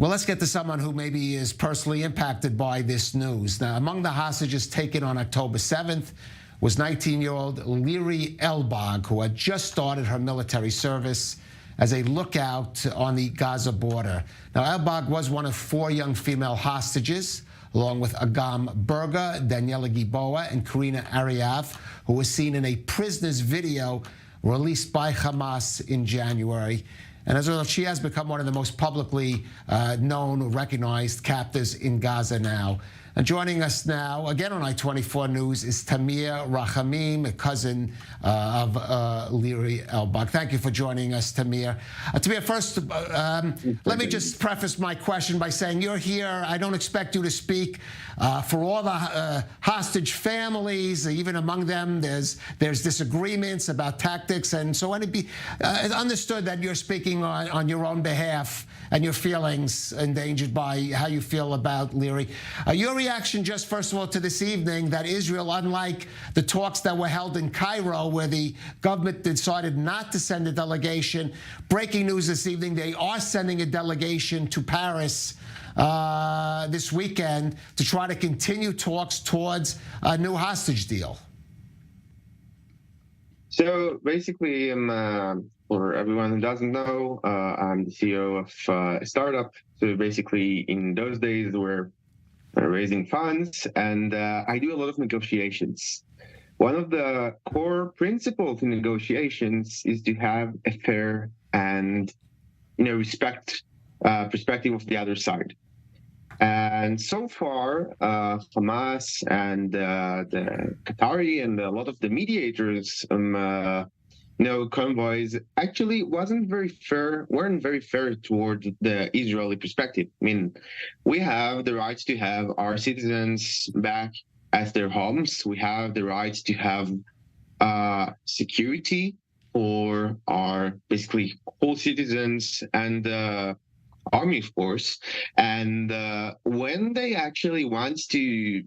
Well, let's get to someone who maybe is personally impacted by this news. Now, among the hostages taken on October 7th was 19-year-old Liri Albag, who had just started her military service as a lookout on the Gaza border. Now, Albag was one of 4 young female hostages, along with Agam Berger, Daniela Giboa, and Karina Aryav, who was seen in a prisoner's video released by Hamas in January. And as a result, she has become one of the most publicly known, recognized captives in Gaza now. And joining us now, again on I-24 News, is Tamir Rahamim, a cousin of Liri Albag. Thank you for joining us, Tamir. Tamir, first, let me just preface my question by saying you're here. I don't expect you to speak for all the hostage families. Even among them, there's disagreements about tactics. And so it's understood that you're speaking on your own behalf and your feelings endangered by how you feel about Liri. Your reaction, just first of all, to this evening that Israel, unlike the talks that were held in Cairo, where the government decided not to send a delegation, breaking news this evening, they are sending a delegation to Paris this weekend to try to continue talks towards a new hostage deal. So basically, for everyone who doesn't know, I'm the CEO of a startup. So basically, in those days, we're raising funds, and I do a lot of negotiations. One of the core principles in negotiations is to have a fair and respect perspective of the other side. And so far, Hamas and the Qatari and a lot of the mediators, convoys actually weren't very fair toward the Israeli perspective. I mean, we have the right to have our citizens back at their homes. We have the right to have security for our basically whole citizens and army force. And when they actually want to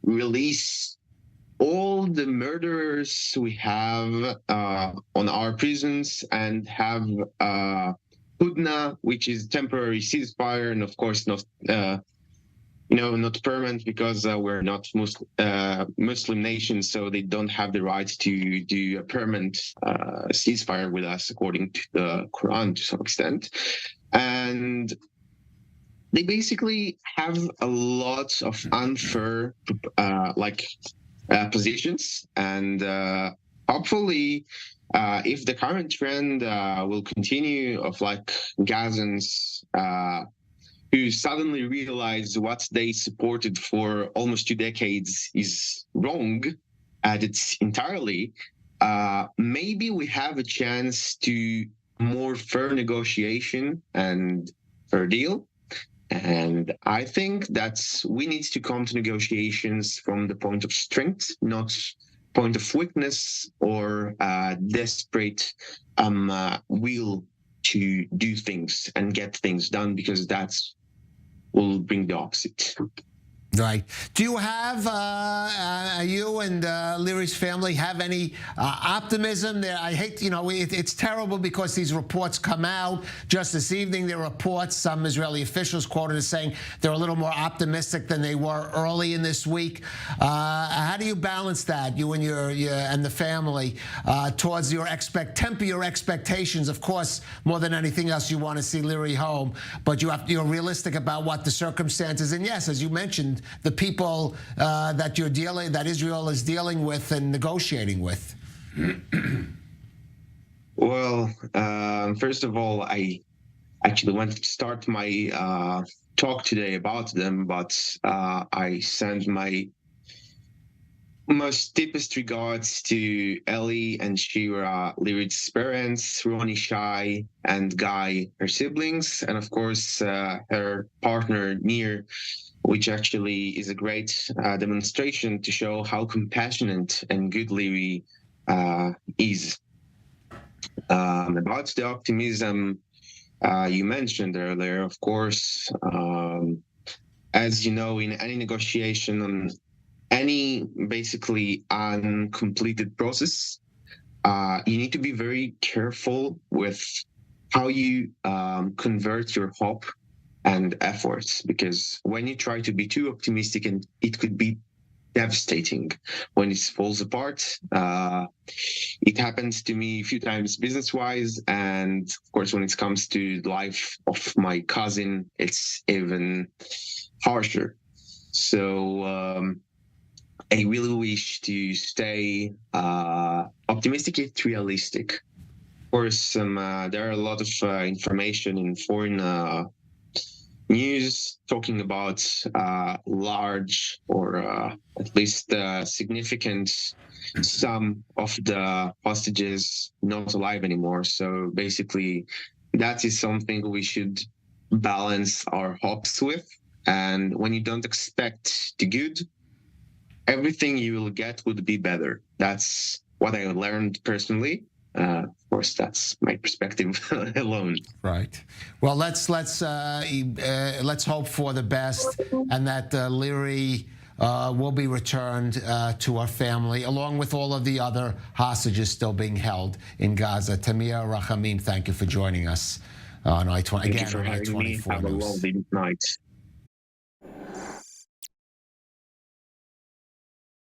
release all the murderers we have on our prisons and have Hudna, which is temporary ceasefire, and of course not permanent, because we're not Muslim nation, so they don't have the right to do a permanent ceasefire with us, according to the Quran to some extent. And they basically have a lot of unfair positions, and hopefully if the current trend will continue of Gazans who suddenly realize what they supported for almost 2 decades is wrong, and it's entirely, maybe we have a chance to more fair negotiation and fair deal. And I think that we need to come to negotiations from the point of strength, not point of weakness or desperate will to do things and get things done, because that's will bring the opposite. Right. Do you have, you and Liri's family have any optimism there? I hate, it's terrible because these reports come out. Just this evening, there are reports, some Israeli officials quoted as saying they're a little more optimistic than they were early in this week. How do you balance that, you and your and the family, towards temper your expectations? Of course, more than anything else, you want to see Liri home, but you're realistic about what the circumstances. And yes, as you mentioned, the people that Israel is dealing with and negotiating with. Well, first of all, I actually wanted to start my talk today about them, but I send my most deepest regards to Ellie and Shira, Liri's parents, Ronnie, Shai, and Guy, her siblings, and of course her partner Nir, which actually is a great demonstration to show how compassionate and good Liri is. About the optimism you mentioned earlier, of course, as you know, in any negotiation on any basically uncompleted process, you need to be very careful with how you convert your hope and efforts, because when you try to be too optimistic, and it could be devastating when it falls apart. It happens to me a few times business-wise, and of course, when it comes to the life of my cousin, it's even harsher. So I really wish to stay optimistic yet realistic. Of course, there are a lot of information in foreign news talking about large or at least significant sum of the hostages not alive anymore. So basically, that is something we should balance our hopes with. And when you don't expect the good, everything you will get would be better. That's what I learned personally. Of course, that's my perspective alone. Right. Well, let's hope for the best, and that Liri will be returned to her family, along with all of the other hostages still being held in Gaza. Tamir Rahamim, thank you for joining us on I-20. Thank you for having me. Have a lovely night.